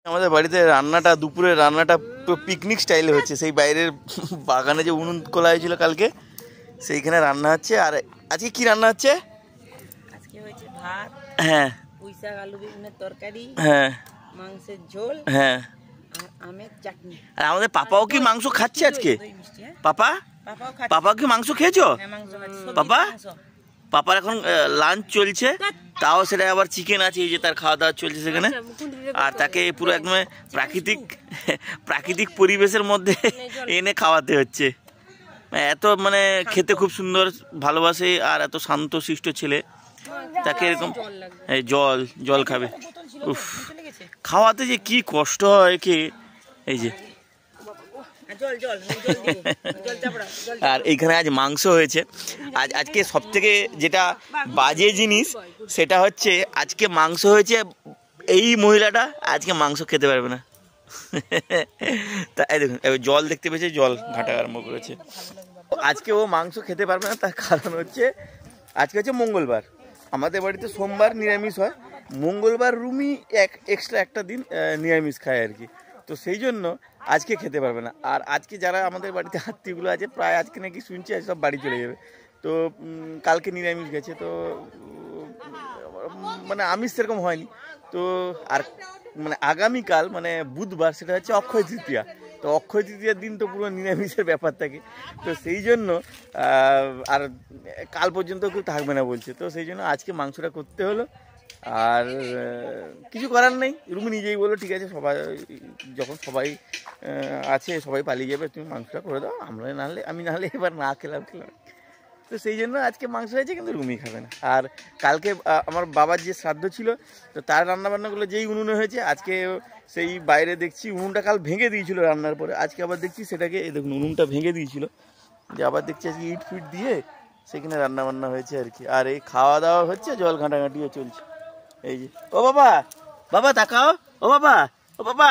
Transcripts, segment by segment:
আমাদের বাড়িতে রান্নাটা দুপুরে রান্নাটা পিকনিক স্টাইলে হচ্ছে। সেই বাইরের বাগানে যে উনুন খোলা হয়েছিল কালকে, সেইখানে রান্না হচ্ছে। আর আজকে কি রান্না হচ্ছে? আজকে হয়েছে ভাত, হ্যাঁ, পুঁই শাক আলু বেগুনের তরকারি, হ্যাঁ, মাংসের ঝোল, হ্যাঁ। আর আমের চাটনি। আর আমাদের পাপাও কি মাংস খাচ্ছে আজকে? পাপা, পাপা কি মাংস খেয়েছো? পাপা, পাপার এখন লাঞ্চ চলছে, তাও সেটা আবার চিকেন আছে, এই যে তার খাওয়া দাওয়া চলছে সেখানে। আর তাকে পুরো একদম প্রাকৃতিক পরিবেশের মধ্যে এনে খাওয়াতে হচ্ছে। এত মানে খেতে খুব সুন্দর ভালোবাসে, আর এত শান্ত শিষ্ট ছেলে, তাকে এরকম জল খাবে। উফ, খাওয়াতে যে কি কষ্ট হয় কে, এই যে। আর এইখানে আজ মাংস হয়েছে। আজকে সব থেকে যেটা বাজে জিনিস সেটা হচ্ছে আজকে মাংস হয়েছে, এই মহিলাটা আজকে মাংস খেতে পারবে না। তাই দেখুন, জল দেখতে পেয়েছে, জল ঘাটা আরম্ভ করেছে। আজকে ও মাংস খেতে পারবে না, তার কারণ হচ্ছে আজকে হচ্ছে মঙ্গলবার। আমাদের বাড়িতে সোমবার নিরামিষ হয়, মঙ্গলবার রুমি এক্সট্রা একটা দিন নিরামিষ খায় আর কি। তো সেই জন্য আজকে খেতে পারবে না। আর আজকে যারা আমাদের বাড়িতে আত্মীয়গুলো আছে, প্রায় আজকে নাকি শুনছি সব বাড়ি চলে যাবে। তো কালকে নিরামিষ গেছে, তো মানে আমিষ সেরকম হয়নি। তো আর মানে আগামীকাল মানে বুধবার, সেটা হচ্ছে অক্ষয় তৃতীয়া। তো অক্ষয় তৃতীয়ার দিন তো পুরো নিরামিষের ব্যাপার থাকে। তো সেই জন্য আর কাল পর্যন্ত কেউ থাকবে না বলছে। তো সেই জন্য আজকে মাংসটা করতে হলো। আর কিছু করার নেই, রুমি নিজেই বললো ঠিক আছে, সবাই যখন সবাই আছে, সবাই পালিয়ে যাবে, তুমি মাংসটা করে দাও, আমি নাহলে এবার না খেলাম। তো সেই জন্য আজকে মাংস হয়েছে, কিন্তু রুমি খাবে না। আর কালকে আমার বাবার যে শ্রাদ্ধ ছিল, তো তার রান্নাবান্নাগুলো যেই উনুনে হয়েছে, আজকে সেই বাইরে দেখছি উনুনটা কাল ভেঙে দিয়েছিল রান্নার পরে, আজকে আবার দেখছি সেটাকে, এই দেখুন উনুনটা ভেঙে দিয়েছিল, যে আবার দেখছি আজকে ইট ফিট দিয়ে সেখানে রান্নাবান্না হয়েছে আর কি। আর এই খাওয়া দাওয়া হচ্ছে, জল ঘাঁটাঘাঁটিও চলছে। এই যে, ও বাবা, বাবা তাকাও, ও বাবা, ও বাবা,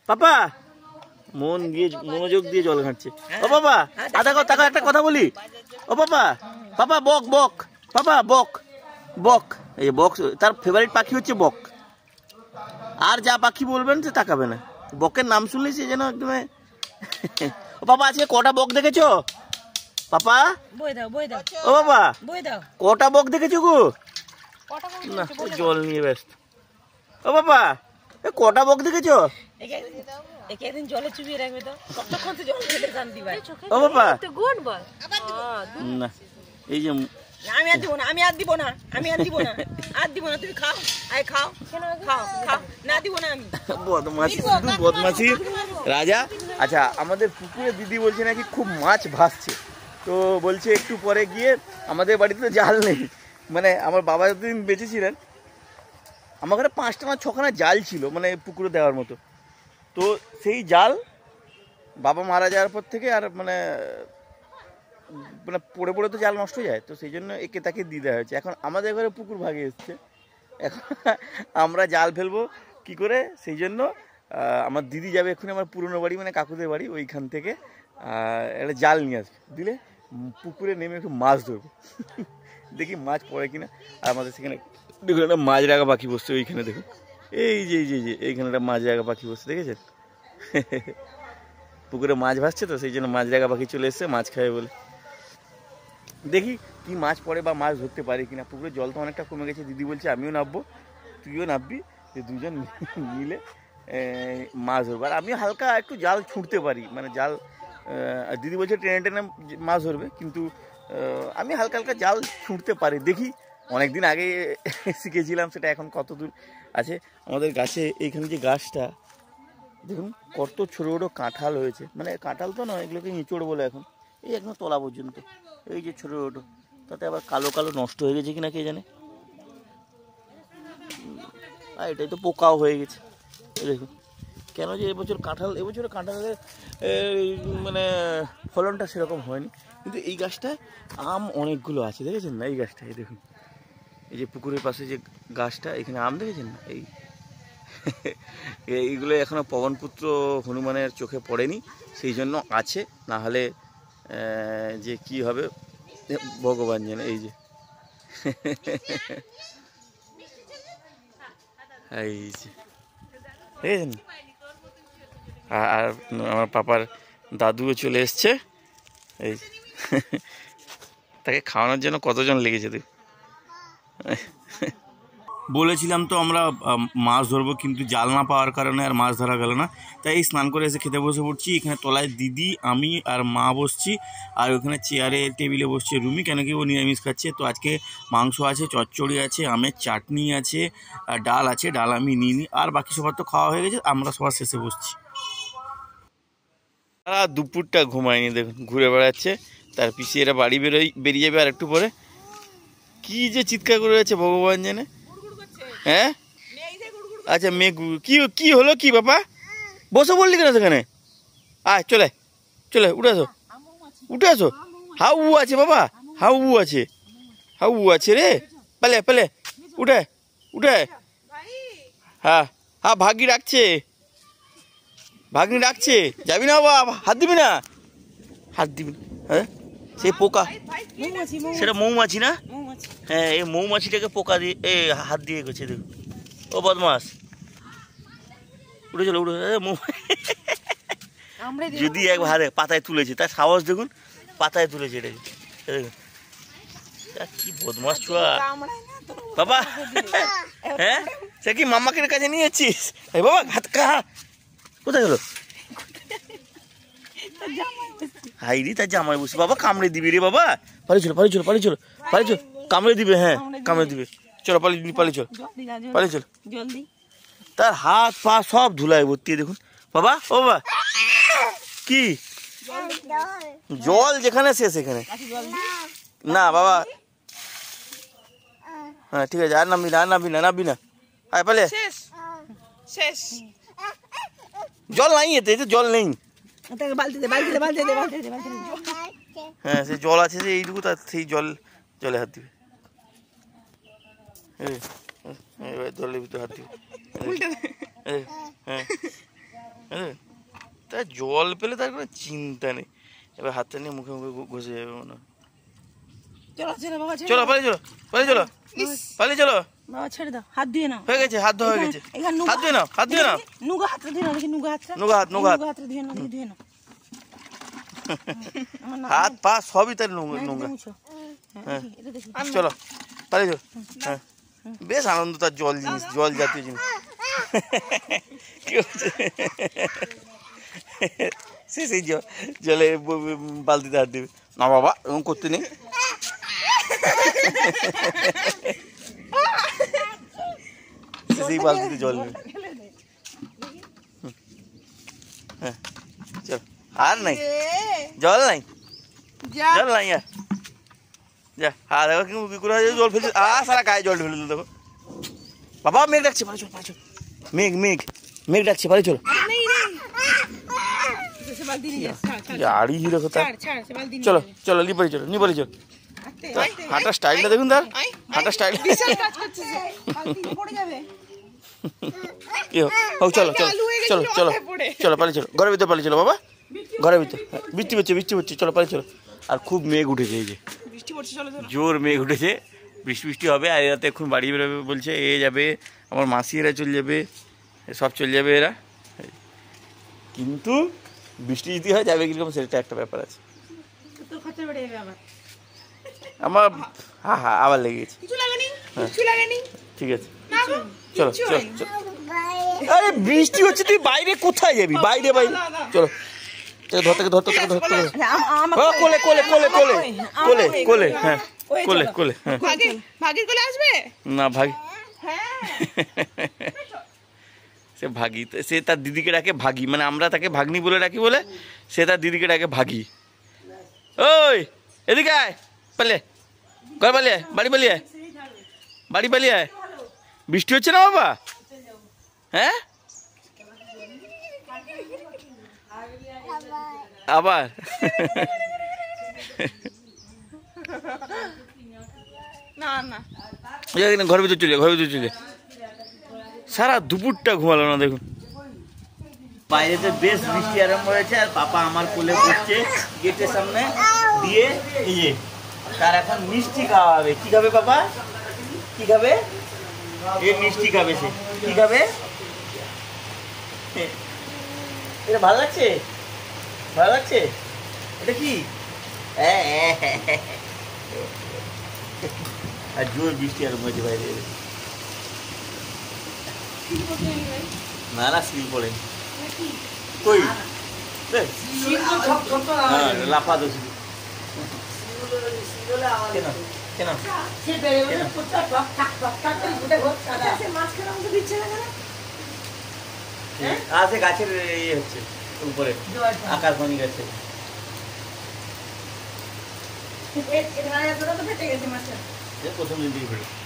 পাপা মনোযোগ দিয়ে জল ঘাঁটছে। ও বাবা, তাকাও, একটা কথা বলি। ও বাবা, পাপা বক বক, পাপা বক বক। এই যে বক, তার ফেভারিট পাখি হচ্ছে বক। আর যা পাখি বলবেন সে তাকাবে না, বকের নাম শুনলেই সে যেন একদম। ও বাবা, আজকে কটা বক দেখেছো পাপা? ও বাবা, কটা বক দেখেছো গো? না, জল নিয়ে ব্যস্ত। ও বাবা, কটা বক দেখেছো? ও বাবা, না এই যে আমি আর দিব না, তুমি খাও না, দিব না আমি। বদমাশি রাজা। আচ্ছা, আমাদের পুকুরে দিদি বলছে নাকি খুব মাছ ভাসছে। তো বলছে একটু পরে গিয়ে, আমাদের বাড়িতে তো জাল নেই, মানে আমার বাবা যতদিন বেঁচে ছিলেন আমার ঘরে 5টা না 6খানা জাল ছিল, মানে পুকুরে দেওয়ার মতো। তো সেই জাল বাবা মারা যাওয়ার পর থেকে আর মানে পড়ে পড়ে তো জাল নষ্ট হয়ে যায়, তো সেই জন্য একে তাকে দিয়ে দেওয়া হয়েছে। এখন আমাদের ঘরে পুকুর ভাগে এসছে, এখন আমরা জাল ফেলবো কি করে? সেই জন্য আমার দিদি যাবে এক্ষুনি আমার পুরনো বাড়ি, মানে কাকুদের বাড়ি, ওইখান থেকে একটা জাল নিয়ে আসবে, দিলে পুকুরে নেমে একটু মাছ ধরবো। দেখি মাছ পড়ে কিনা। আর আমাদের সেখানে দেখুন একটা মাছ রাখা পাখি বসছে ওইখানে, দেখুন এই যে এইখানে একটা মাছ রাখা পাখি বসছে, দেখেছেন? পুকুরে মাছ ভাসছে, তো সেই জন্য মাছ রাখা পাখি চলে এসছে মাছ খাবে বলে। দেখি কি মাছ পড়ে বা মাছ ধরতে পারি কিনা। পুকুরের জল তো অনেকটা কমে গেছে, দিদি বলছে আমিও নামবো, তুইও নামবি, যে দুজন মিলে মাছ ধরবো। আর আমিও হালকা একটু জাল ছুঁড়তে পারি, মানে জাল দিদি বলছে টেনে টেনে মাছ ধরবে, কিন্তু আমি হালকা হালকা জাল ছুঁড়তে পারি। দেখি, অনেকদিন আগে শিখেছিলাম, সেটা এখন কত দূর আছে। আমাদের গাছে এইখানে যে গাছটা দেখুন কত ছোটো ছোটো কাঁঠাল হয়েছে, মানে কাঁঠাল তো নয়, এগুলোকে ইঁচড় বলে এখন, এই একদম তলা পর্যন্ত, এই যে ছোটো ছোটো, তাতে আবার কালো কালো নষ্ট হয়ে গেছে কিনা কে জানে। আর এটাই তো পোকাও হয়ে গেছে। দেখুন কেন যে এবছর কাঁঠালের মানে ফলনটা সেরকম হয়নি, কিন্তু এই গাছটায় আম অনেকগুলো আছে, দেখেছেন না? এই গাছটায় দেখুন, এই যে পুকুরের পাশে যে গাছটা, এখানে আম দেখেছেন না? এইগুলো এখনো পবনপুত্র হনুমানের চোখে পড়েনি, সেই জন্য আছে, না হলে যে কি হবে ভগবান জানে। এই যে এই যে দেখেছেন? আর আমার পাপার দাদুও চলে এসছে, এই তাকে খাওয়ানোর জন্য কতজন লেগেছে তুই। বলেছিলাম তো আমরা মাছ ধরবো, কিন্তু জাল না পাওয়ার কারণে আর মাছ ধরা গেল না। তাই স্নান করে এসে খেতে বসে পড়ছি। এখানে তলায় দিদি, আমি আর মা বসছি, আর ওখানে চেয়ারে টেবিলে বসছে রুমি, কেন কি ও নিরামিষ খাচ্ছে। তো আজকে মাংস আছে, চচ্চড়ি আছে, আমের চাটনি আছে, আর ডাল আছে। ডাল আমি নিইনি, আর বাকি সবার তো খাওয়া হয়ে গেছে, আমরা সবার শেষে বসছি। আর দুপুরটা ঘুমায়নি, দেখুন ঘুরে বেড়াচ্ছে। তার পিছিয়ে এরা বাড়ি বেরিয়ে যাবে আর একটু পরে। কি যে চিৎকার করে যাচ্ছে ভগবান জানে। হ্যাঁ আচ্ছা, মেঘ কি কি হলো কি বাবা? বসে বললি কেন সেখানে? আয় চলে চলে, উঠে আসো, উঠে আসো। হাউ আছে বাবা, হাউ আছে, হাউ আছে রে। পেলে পেলে উঠে উঠে। হ্যাঁ হ্যাঁ, ভাগ্নি ডাকছে, ভাগ্নি ডাকছে। যাবি না বাবা? হাত দিবি না, হাত দিবি না। হ্যাঁ সেই পোকা, সেটা মৌমাছি না? হ্যাঁ, এই মৌমাছিটাকে পোকা দিয়ে হাত দিয়ে গেছে, দেখুন। ও বদমাস, উঠে চলো উঠে। যদি একবার পাতায় তুলেছে, তার সাহস দেখুন, পাতায় তুলেছে এটাকে, দেখুন কি বদমাস ছোঁয়া বাবা। হ্যাঁ সে কি মামাকে কাছে নিয়ে যাচ্ছিস? এই বাবা হাত কাহা কোথায় গেল? হাইরি তার জামাই বসে। বাবা কামড়ে দিবি রে বাবা, পালি চলো পালি চলো পালি চলো পালি চলো, কামড়ে দিবে। হ্যাঁ কামড়ে দিবে, চলো পালি পালি চলো পালি চলো। তার হাত পা সব ধুলায় ভর্তি, দেখুন বাবা। ও বাবা কি জল যেখানে সে সেখানে না বাবা। হ্যাঁ ঠিক আছে, আর নামবি না, আর নামবি না, নামবি না। আয় পালে, জল নাই এতে, জল নেই। হ্যাঁ সে জল আছে, যে এইটুকু, তার সেই জলে হাত দিবে। জলের ভিতরে হাত দিবে। হ্যাঁ তা জল পেলে তার কোনো চিন্তা নেই। এবার হাতটা নিয়ে মুখে মুখে ঘষে যাবে মনে হয়। চলো পালিয়ে চলো, পালিয়ে চলো, পালিয়ে চলো। ছেড়ে দাও, হাত দিয়ে নাও, হয়ে গেছে, হাত ধোয়া হয়ে গেছে। হাত ধুয়ে নাও, হাত ধুয়ে নাও, নুগা হাত ধুয়ে নাও, নুগা হাত, নুগা হাত, নুগা হাত ধুয়ে নাও, ধুয়ে নাও। হাত পা সবই তার নোংরা। হ্যাঁ চলো পালিয়ে চলো। হ্যাঁ বেশ আনন্দ তার জল জিনিস, জল জাতীয় জিনিস। কি হচ্ছে সে সেই জলে বালতিতে হাত দেবে না বাবা, এরকম করতে নেই। সেই বালতিতে জল নেই। হ্যাঁ চল, আর নাই জল, নাই জল নাই। যা হ্যাঁ দেখো কি করে জল ফেলছে, সারা গায়ে জল ঢেলে দিল। দেখো বাবা মেঘ ডাকছে, পালি চল পালি চল। মেঘ মেঘ মেঘ ডাকছে, পালি চলো। চলো চলো নিপারি চলো, নিপারি চলো। হাঁটার স্টাইলটা দেখুন, তার হাঁটার স্টাইল। চলো চলো চলো চলো চলো পালি চলো, ঘরের ভিতরে পালি চলো বাবা, ঘরের ভিতরে। বৃষ্টি পড়ছে, বৃষ্টি পড়ছে, চলো পালি চলো। আর খুব মেঘ উঠেছে, এই যে জোর মেঘ উঠেছে, বৃষ্টি বৃষ্টি হবে। আর এরা তো এখন বাড়ি বেরোবে বলছে, এ যাবে, আমার মাসি এরা চলে যাবে, সব চলে যাবে এরা। কিন্তু বৃষ্টি যদি হয় যাবে কিরকম, সেটা একটা ব্যাপার আছে। আমার হ্যাঁ হ্যাঁ আবার লেগে গেছে। ঠিক আছে চলো চলো চলো। আরে বৃষ্টি হচ্ছে, তুই বাইরে কোথায় যাবি? বাইরে বাইরে চলো, ধরতে ধরতে ধরতে কোলে কোলে কোলে কোলে কোলে কোলে। হ্যাঁ কোলে কোলে। হ্যাঁ ভাগির কোলে আসবে না, ভাগি সে ভাগি, সে তার দিদিকে ডাকে ভাগি, মানে আমরা তাকে ভাগ্নি বলে ডাকি বলে সে তার দিদিকে ডাকে ভাগি। ওই এদিকে আয়, পালিয়ে ঘর পালিয়ে, বাড়ি পালিয়ে, বাড়ি পালিয়ে। বৃষ্টি হচ্ছে না বাবা? হ্যাঁ আবার ঘরের ভিতর চলে, ঘরের ভিতর চলে। সারা দুপুরটা ঘুমালো না, দেখুন বাইরেতে বেশ বৃষ্টি আরম্ভ হয়েছে। আর পাপা আমার কোলে বসছে গেটের সামনে দিয়ে, এই যে তার এখন মিষ্টি খাওয়া হবে। কি খাবে পাপা? কি খাবে? এই মিষ্টি খাবে। সে কি খাবে? এটা ভালো লাগছে? ভালো লাগছে? এটা কি? আর জোর বৃষ্টি আর মধ্যে বাইরে না না সিল পড়ে কই লাফা দোষ কেন কেন আছে গাছের ইয়ে হচ্ছে উপরে আকাশবাণী গাছে প্রথম দিন দিয়ে